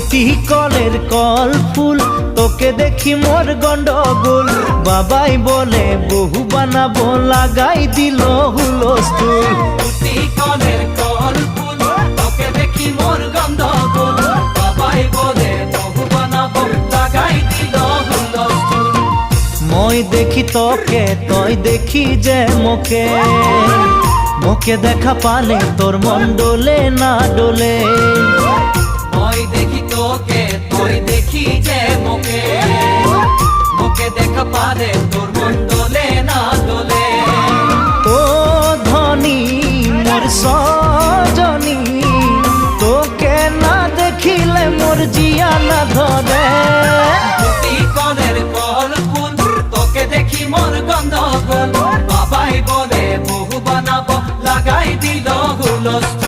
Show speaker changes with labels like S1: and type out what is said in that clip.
S1: দুটি কলের কল ফুল, তোকে দেখি মোর গন্ডগোল। বাবাই বলে বহু বানাবো, লাগাই দিল হুলস্থুল।
S2: দুটি কলের কল ফুল, তোকে দেখি মোর গন্ডগোল। বাবাই বলে বহু বানাবো, লাগাই দিল হুলস্থুল।
S1: মই দেখি তোকে, তই দেখি যে মোকে, মোকে দেখা পালে তোর মন ডোলে না ডোলে।
S2: মই দেখি তোকে, তুই দেখি যে মোকে, মোকে দেখা পারে তোর মন দোলে না দোলে।
S1: ও ধনী মোর সজনী, তোকে না দেখিলে মোর জিয়া না ধরে।
S2: দুটি কলের কল ফুল, তোকে দেখি মোর গন্ডগোল। বাবাই বলে বহু বানাবো, লাগাই দিল হুলস্থুল।